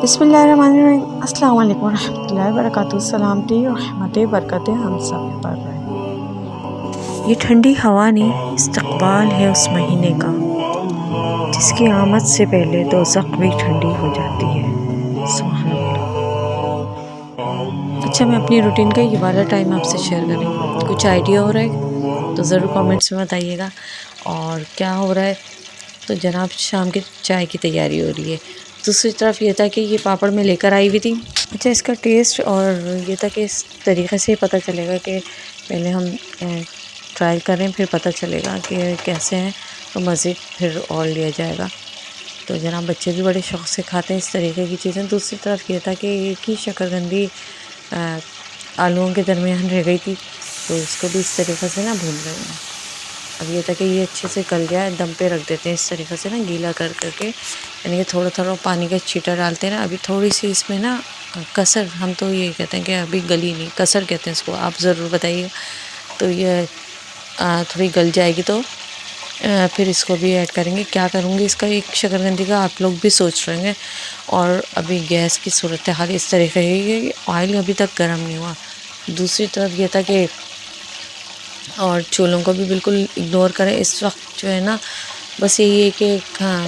बिस्मिल्लाहिर्रहमानिर्रहीम, अस्सलाम वालेकुम रहमतुल्लाहि व बरकातुहू। सलामती और रहमतें बरकतें हम सब पर रहें। ये ठंडी हवा ने इस्तकबाल है उस महीने का जिसकी आमद से पहले दोज़ख भी ठंडी हो जाती है। सुभान अल्लाह। अच्छा, मैं अपनी रूटीन का ये वाला टाइम आपसे शेयर कर रही हूँ। कुछ आइडिया हो रहा है तो ज़रूर कमेंट्स में बताइएगा। और क्या हो रहा है तो जनाब शाम की चाय की तैयारी हो रही है। दूसरी तरफ ये था कि ये पापड़ मैं लेकर आई हुई थी। अच्छा, इसका टेस्ट और ये था कि इस तरीक़े से पता चलेगा कि पहले हम ट्राई करें, फिर पता चलेगा कि कैसे हैं, तो मज़ीद फिर और लिया जाएगा। तो जनाब बच्चे भी बड़े शौक़ से खाते हैं इस तरीके की चीज़ें। दूसरी तरफ ये था कि एक ही शकरकंदी आलूओं के दरमियान रह गई थी, तो इसको भी इस तरीक़े से ना भून रहे हैं। अब ये था कि ये अच्छे से गल गया है, दम पे रख देते हैं इस तरीक़े से ना गीला कर करके, यानी कि थोड़ा थोड़ा पानी का छींटा डालते हैं ना। अभी थोड़ी सी इसमें ना कसर, हम तो ये कहते हैं कि अभी गली नहीं, कसर कहते हैं इसको, आप ज़रूर बताइए। तो ये थोड़ी गल जाएगी तो फिर इसको भी ऐड करेंगे। क्या करूँगी इसका एक शकरकंदी का, आप लोग भी सोच रहे हैं। और अभी गैस की सूरत हाल इस तरीके की कि ऑयल अभी तक गर्म नहीं हुआ। दूसरी तरफ ये था कि और चूल्हों को भी बिल्कुल इग्नोर करें इस वक्त, जो है ना बस यही है कि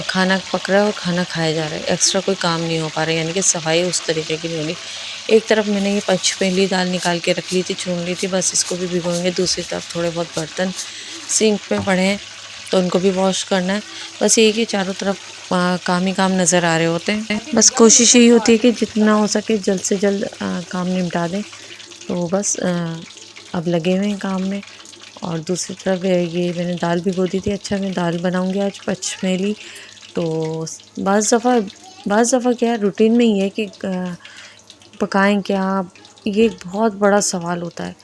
खाना पक रहा है और खाना खाया जा रहा है, एक्स्ट्रा कोई काम नहीं हो पा रहा है, यानी कि सफाई उस तरीके की नहीं हो रही। एक तरफ मैंने ये पंचमेली दाल निकाल के रख ली थी, चुन ली थी, बस इसको भी भिगोएंगे। दूसरी तरफ थोड़े बहुत बर्तन सिंक में पड़े हैं तो उनको भी वॉश करना है। बस यही कि चारों तरफ काम ही काम नज़र आ रहे होते हैं। बस कोशिश यही होती है कि जितना हो सके जल्द से जल्द काम निपटा दें। तो बस अब लगे हुए हैं काम में। और दूसरी तरफ ये मैंने दाल भिगो दी थी। अच्छा, मैं दाल बनाऊंगी आज पंचमेली। तो बाज़ दफ़ा क्या है, रूटीन में ही है कि पकाएं क्या, ये एक बहुत बड़ा सवाल होता है।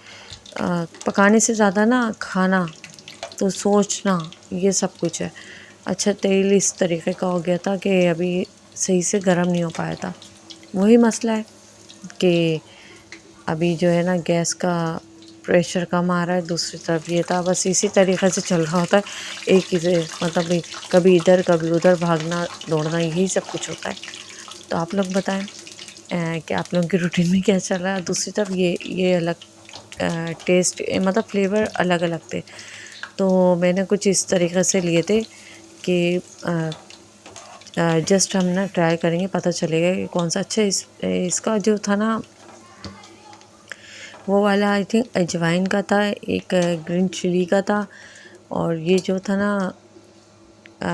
पकाने से ज़्यादा ना खाना, तो सोचना, ये सब कुछ है। अच्छा, तेल इस तरीके का हो गया था कि अभी सही से गर्म नहीं हो पाया था। वही मसला है कि अभी जो है ना गैस का प्रेशर कम आ रहा है। दूसरी तरफ ये था, बस इसी तरीक़े से चल रहा होता है। एक ही से मतलब एक कभी इधर कभी उधर भागना दौड़ना, यही सब कुछ होता है। तो आप लोग बताएं कि आप लोगों की रूटीन में क्या चल रहा है। दूसरी तरफ ये अलग टेस्ट, मतलब फ्लेवर अलग अलग थे। तो मैंने कुछ इस तरीक़े से लिए थे कि जस्ट हम ना ट्राई करेंगे, पता चलेगा कि कौन सा अच्छा। इसका जो था ना वो वाला आई थिंक अजवाइन का था, एक ग्रीन चिली का था, और ये जो था ना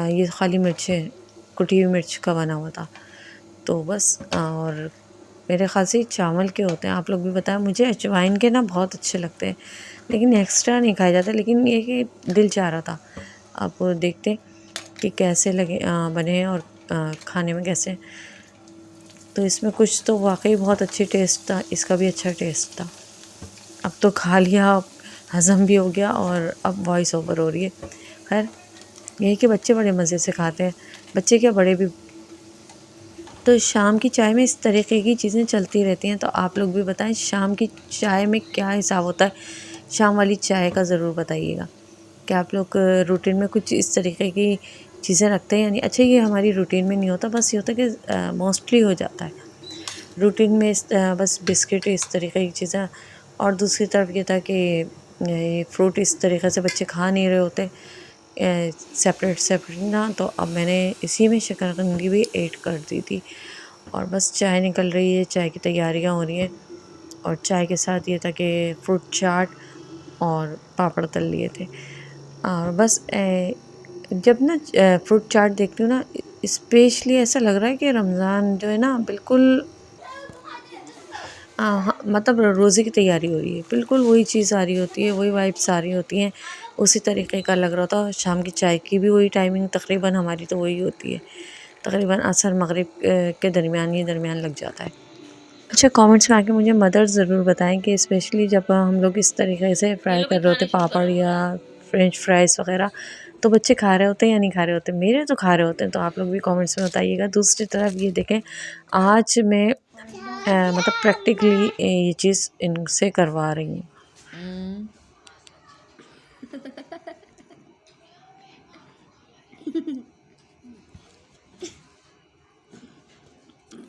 ये खाली मिर्चें, कुटी हुई मिर्च का बना हुआ था। तो बस और मेरे ख़्याल से चावल के होते हैं, आप लोग भी बताएं। मुझे अजवाइन के ना बहुत अच्छे लगते हैं, लेकिन एक्स्ट्रा नहीं खाया जाता। लेकिन ये कि दिल चाह रहा था। आप देखते हैं कि कैसे लगे बने हैं और खाने में कैसे। तो इसमें कुछ तो वाकई बहुत अच्छी टेस्ट था, इसका भी अच्छा टेस्ट था। अब तो खा लिया, अब हज़म भी हो गया और अब वॉइस ओवर हो रही है। खैर, यही कि बच्चे बड़े मज़े से खाते हैं, बच्चे क्या बड़े भी। तो शाम की चाय में इस तरीके की चीज़ें चलती रहती हैं। तो आप लोग भी बताएं शाम की चाय में क्या हिसाब होता है। शाम वाली चाय का ज़रूर बताइएगा। क्या आप लोग रूटीन में कुछ इस तरीके की चीज़ें रखते हैं या नहीं। अच्छा, ये हमारी रूटीन में नहीं होता, बस ये होता है कि मोस्टली हो जाता है रूटीन में बस बिस्किट इस तरीके की चीज़ें। और दूसरी तरफ ये था कि ये फ्रूट इस तरीके से बच्चे खा नहीं रहे होते सेपरेट ना, तो अब मैंने इसी में शकरकंदी भी ऐड कर दी थी। और बस चाय निकल रही है, चाय की तैयारियां हो रही हैं। और चाय के साथ ये था कि फ्रूट चाट और पापड़ तल लिए थे। और बस जब ना फ्रूट चाट देखती हूँ ना, स्पेशली ऐसा लग रहा है कि रमज़ान जो है ना बिल्कुल हाँ, मतलब रोज़े की तैयारी हो रही है, बिल्कुल वही चीज़ आ रही होती है, वही वाइब्स आ रही होती हैं। उसी तरीके का लग रहा था। शाम की चाय की भी वही टाइमिंग तकरीबन हमारी तो वही होती है, तकरीबन असर मगरिब के दरमियान लग जाता है। अच्छा, कमेंट्स में आके मुझे मदर ज़रूर बताएं कि स्पेशली जब हम लोग इस तरीके से फ्राई कर रहे होते पापड़ या फ्रेंच फ्राइज़ वग़ैरह, तो बच्चे खा रहे होते हैं या नहीं खा रहे होते। मेरे तो खा रहे होते हैं, तो आप लोग भी कमेंट्स में बताइएगा। दूसरी तरफ ये देखें, आज मैं मतलब प्रैक्टिकली ये चीज़ इनसे करवा रही हूँ।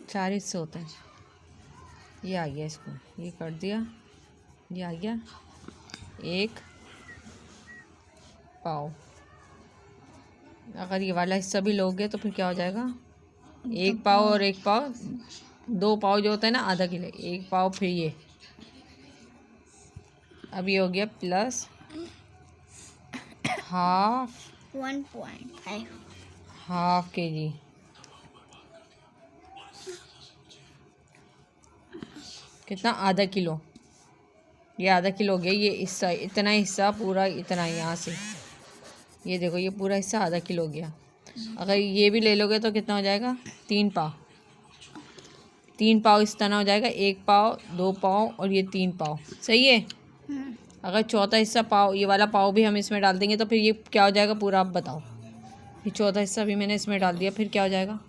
चार हिस्से होते हैं। ये आ गया, इसको ये कर दिया, ये आ गया 1 पाव। अगर ये वाला हिस्सा भी लोगे तो फिर क्या हो जाएगा, 1 पाव और 1 पाव, 2 पाव जो होता है ना आधा किलो, 1 पाव, फिर ये अब ये हो गया प्लस हाफ 1.5 हाफ kg। कितना, आधा किलो। ये आधा किलो हो गया। ये हिस्सा, इतना हिस्सा पूरा, इतना यहाँ से, ये देखो ये पूरा हिस्सा आधा किलो हो गया। अगर ये भी ले लोगे तो कितना हो जाएगा, 3 पाव। 3 पाव इस तरह हो जाएगा, 1 पाव, 2 पाव और ये 3 पाव। सही है। अगर चौथा हिस्सा पाव, ये वाला पाव भी हम इसमें डाल देंगे तो फिर ये क्या हो जाएगा पूरा, आप बताओ। ये चौथा हिस्सा भी मैंने इसमें डाल दिया, फिर क्या हो जाएगा,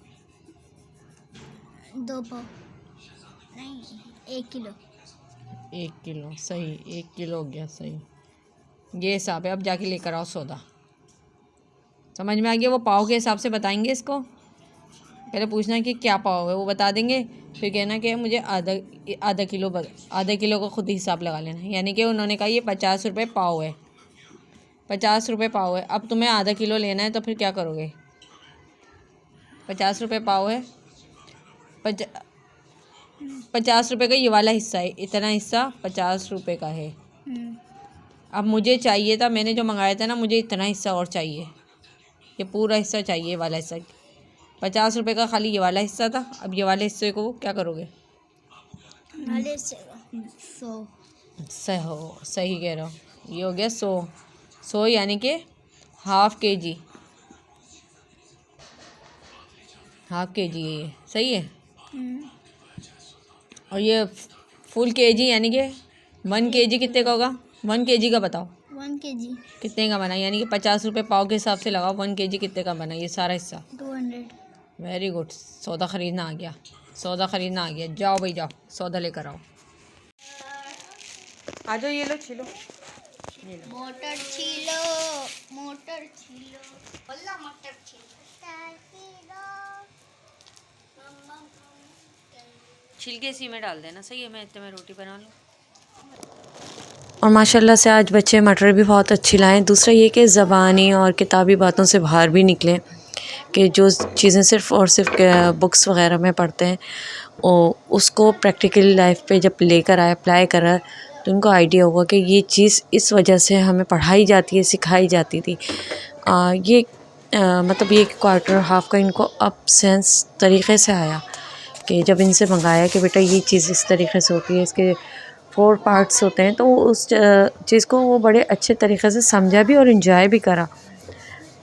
2 पाव नहीं, 1 किलो। 1 किलो, सही, 1 किलो हो गया, सही। ये हिसाब है। अब जाके लेकर आओ सौदा। समझ में आ गया। वो पाव के हिसाब से बताएंगे इसको। पहले पूछना है कि क्या पाव है, वो बता देंगे। फिर कहना कि मुझे आधा किलो, आधा किलो का खुद ही हिसाब लगा लेना। यानी कि उन्होंने कहा ये 50 रुपये पाव है, 50 रुपये पाव है। अब तुम्हें आधा किलो लेना है तो फिर क्या करोगे, 50 रुपये पाव है, 50 रुपये का ये वाला हिस्सा है, इतना हिस्सा 50 रुपये का है। अब मुझे चाहिए था, मैंने जो मंगाया था ना, मुझे इतना हिस्सा और चाहिए, ये पूरा हिस्सा चाहिए, ये वाला हिस्सा। 50 रुपये का खाली ये वाला हिस्सा था। अब ये वाले हिस्से को क्या करोगे, वाले से 100। सही कह रहे हो। ये हो गया 100 यानी कि हाफ kg, हाफ kg है ये। सही है। और ये फुल kg यानी कि 1 kg कितने का होगा, 1 kg का बताओ, 1 kg कितने का बना। यानी कि 50 रुपये पाव के हिसाब से लगाओ, 1 kg कितने का बना ये सारा हिस्सा। 200। वेरी गुड, सौदा ख़रीदना आ गया, सौदा ख़रीदना आ गया। जाओ भाई जाओ, सौदा लेकर आओ। आ जाओ, ये लो छीलो, ये लो। मोटर छीलो, मोटर छीलो, बल्ला मोटर छीलो। छिलके इसी में डाल देना। सही है। मैं इतने में रोटी बना लूँ। और माशाल्लाह से आज बच्चे मटर भी बहुत अच्छी लाएं। दूसरा ये कि ज़बानी और किताबी बातों से बाहर भी निकलें, कि जो चीज़ें सिर्फ़ और सिर्फ बुक्स वगैरह में पढ़ते हैं उसको प्रैक्टिकल लाइफ पे जब लेकर आए, अप्लाई करा, तो उनको आइडिया होगा कि ये चीज़ इस वजह से हमें पढ़ाई जाती है, सिखाई जाती थी। ये मतलब ये क्वार्टर हाफ का इनको अब सेंस तरीक़े से आया कि जब इनसे मंगाया कि बेटा ये चीज़ इस तरीक़े से होती है, इसके 4 पार्ट्स होते हैं, तो उस चीज़ को वो बड़े अच्छे तरीक़े से समझा भी और इन्जॉय भी करा।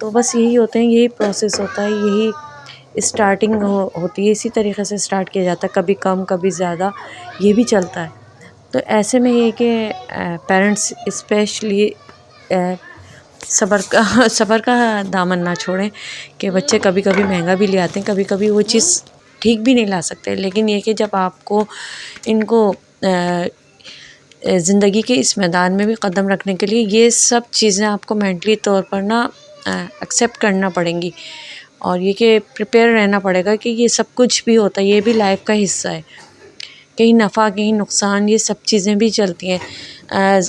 तो बस यही होते हैं, यही प्रोसेस होता है, यही स्टार्टिंग होती है। इसी तरीक़े से स्टार्ट किया जाता है, कभी कम कभी ज़्यादा, ये भी चलता है। तो ऐसे में ये कि पेरेंट्स स्पेशली सब्र का दामन ना छोड़ें कि बच्चे कभी कभी महंगा भी ले आते हैं, कभी कभी वो चीज़ ठीक भी नहीं ला सकते। लेकिन ये कि जब आपको इनको ज़िंदगी के इस मैदान में भी कदम रखने के लिए ये सब चीज़ें आपको मेंटली तौर पर ना एक्सेप्ट करना पड़ेंगी, और ये कि प्रिपेयर रहना पड़ेगा कि ये सब कुछ भी होता है, ये भी लाइफ का हिस्सा है। कहीं नफ़ा कहीं नुकसान, ये सब चीज़ें भी चलती हैं।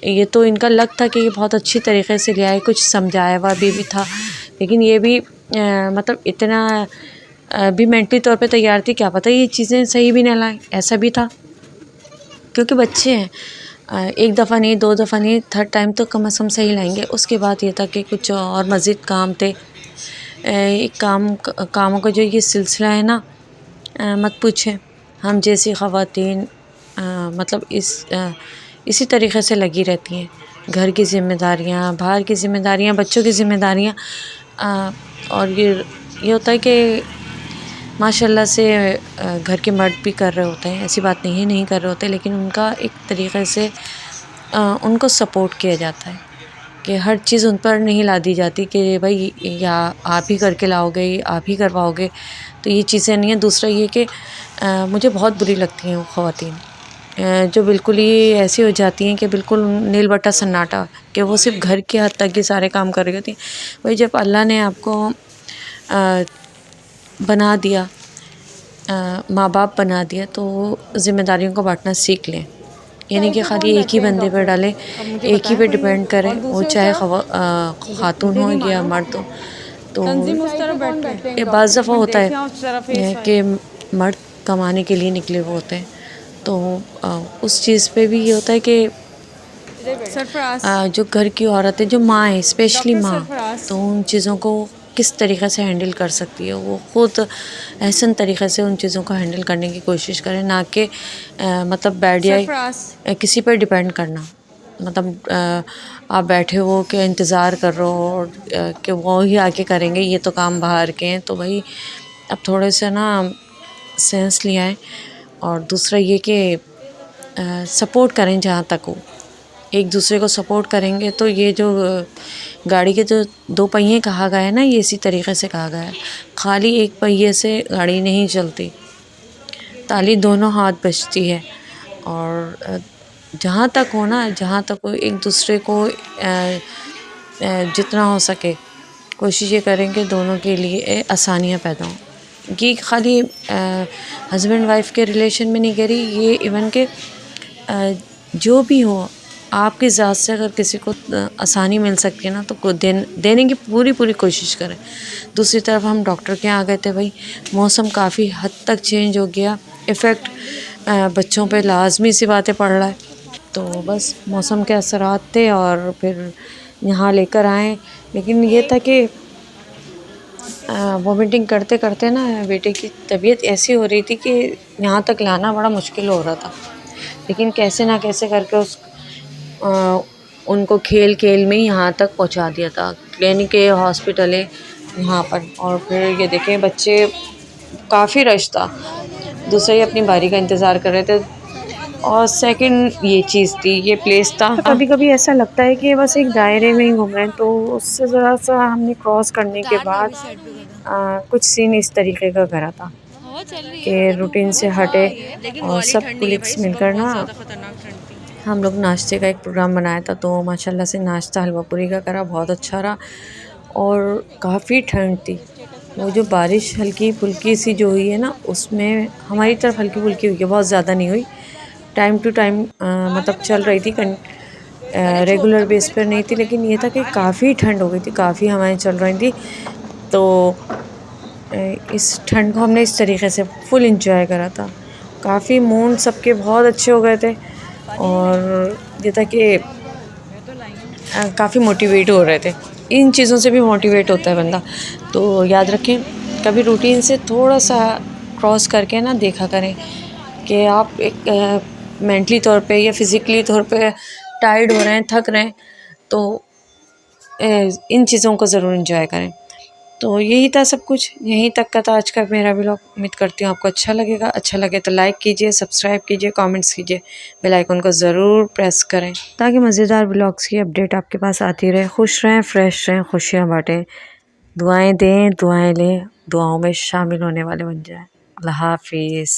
ये तो इनका लक था कि ये बहुत अच्छी तरीक़े से ले आए, कुछ समझाया हुआ भी था, लेकिन ये भी मतलब इतना भी मेंटली तौर पे तैयार थी, क्या पता ये चीज़ें सही भी ना लाएं, ऐसा भी था। क्योंकि बच्चे हैं, एक दफ़ा नहीं, 2 दफ़ा नहीं, 3rd टाइम तो कम से कम सही लाएंगे। उसके बाद ये था कि कुछ और मज़ीद काम थे। कामों का जो ये सिलसिला है ना, मत पूछें। हम जैसी ख़वातीन मतलब इसी तरीक़े से लगी रहती हैं। घर की ज़िम्मेदारियाँ, बाहर की ज़िम्मेदारियाँ, बच्चों की ज़िम्मेदारियाँ, और ये होता है कि माशाल्लाह से घर के मर्द भी कर रहे होते हैं, ऐसी बात नहीं कर रहे होते, लेकिन उनका एक तरीक़े से उनको सपोर्ट किया जाता है कि हर चीज़ उन पर नहीं ला दी जाती कि भाई या आप ही करके लाओगे, आप ही करवाओगे, तो ये चीज़ें नहीं हैं। दूसरा ये कि मुझे बहुत बुरी लगती हैं वो ख़वातीन जो बिल्कुल ही ऐसी हो जाती हैं कि बिल्कुल नील बट्टा सन्नाटा, कि वो सिर्फ घर के हद तक ही सारे काम कर रही होती हैं। भाई जब अल्लाह ने आपको बना दिया, माँ बाप बना दिया, तो ज़िम्मेदारियों को बांटना सीख लें। यानी कि खाली एक ही बंदे पर डालें, एक ही पे डिपेंड करें, वो चाहे खातून हो या मर्द हो। तो ये बाज़ दफ़ा होता है कि मर्द कमाने के लिए निकले हुए होते हैं, तो उस चीज़ पे भी ये होता है कि जो घर की औरत है, जो माँ है, स्पेशली माँ, तो उन चीज़ों को किस तरीक़े से हैंडल कर सकती है, वो ख़ुद एहसन तरीक़े से उन चीज़ों को हैंडल करने की कोशिश करें, ना कि मतलब बैठ जाए किसी पर डिपेंड करना। मतलब आप बैठे हो कि इंतज़ार कर रहे हो और कि वो ही आके करेंगे, ये तो काम बाहर के हैं। तो भाई अब थोड़े से ना सेंस ले आएँ। और दूसरा ये कि सपोर्ट करें जहाँ तक हो, एक दूसरे को सपोर्ट करेंगे तो ये जो गाड़ी के जो दो पहिए कहा गया है ना, ये इसी तरीक़े से कहा गया है। खाली एक पहिए से गाड़ी नहीं चलती, ताली दोनों हाथ बजती है। और जहाँ तक हो ना, जहाँ तक हो, एक दूसरे को जितना हो सके कोशिश ये करें कि दोनों के लिए आसानियाँ पैदा हों। ये खाली हस्बैंड वाइफ के रिलेशन में नहीं कह रही, ये इवन के जो भी हो, आपकी ज़ात से अगर किसी को आसानी मिल सकती है ना, तो देने की पूरी कोशिश करें। दूसरी तरफ हम डॉक्टर के यहाँ गए थे भाई, मौसम काफ़ी हद तक चेंज हो गया, इफ़ेक्ट बच्चों पे लाजमी सी बातें पड़ रहा है। तो बस मौसम के असरात थे और फिर यहाँ लेकर आए। लेकिन ये था कि वॉमिटिंग करते करते ना बेटे की तबीयत ऐसी हो रही थी कि यहाँ तक लाना बड़ा मुश्किल हो रहा था। लेकिन कैसे ना कैसे करके उनको खेल खेल में यहाँ तक पहुँचा दिया था। क्लिनिक है, हॉस्पिटल है यहाँ पर। और फिर ये देखें, बच्चे काफ़ी रश था, दूसरे ही अपनी बारी का इंतज़ार कर रहे थे। और सेकंड ये चीज़ थी, ये प्लेस था। कभी कभी ऐसा लगता है कि बस एक दायरे में ही घूम रहे हैं, तो उससे ज़रा सा हमने क्रॉस करने के बाद कुछ सीन इस तरीके का करा था कि रूटीन से हटे। और सब कुलीग्स मिलकर ना हम लोग नाश्ते का एक प्रोग्राम बनाया था, तो माशाल्लाह से नाश्ता हलवा पूरी का करा, बहुत अच्छा रहा। और काफ़ी ठंड थी, वो जो बारिश हल्की फुल्की सी जो हुई है ना, उसमें हमारी तरफ हल्की फुल्की हुई है, बहुत ज़्यादा नहीं हुई। टाइम टू टाइम मतलब चल रही थी, रेगुलर बेस पर नहीं थी। लेकिन ये था कि काफ़ी ठंड हो गई थी, काफ़ी हवाएं चल रही थी। तो इस ठंड को हमने इस तरीके से फुल इंजॉय करा था। काफ़ी मूड सबके बहुत अच्छे हो गए थे। और ये था कि काफ़ी मोटिवेट हो रहे थे। इन चीज़ों से भी मोटिवेट होता है बंदा। तो याद रखें, कभी रूटीन से थोड़ा सा क्रॉस करके ना देखा करें कि आप एक मेंटली तौर पे या फिज़िकली तौर पे टायर्ड हो रहे हैं, थक रहे हैं, तो इन चीज़ों को ज़रूर एंजॉय करें। तो यही था सब कुछ, यहीं तक का था आज का मेरा व्लॉग। उम्मीद करती हूँ आपको अच्छा लगेगा। अच्छा लगे तो लाइक कीजिए, सब्सक्राइब कीजिए, कमेंट्स कीजिए, बेल आइकन को ज़रूर प्रेस करें ताकि मज़ेदार व्लॉग्स की अपडेट आपके पास आती रहे। खुश रहें, फ्रेश रहें, खुशियाँ बाँटें, दुआएं दें, दुआएं लें, दुआओं में शामिल होने वाले बन जाएं। अल्लाह हाफिज़।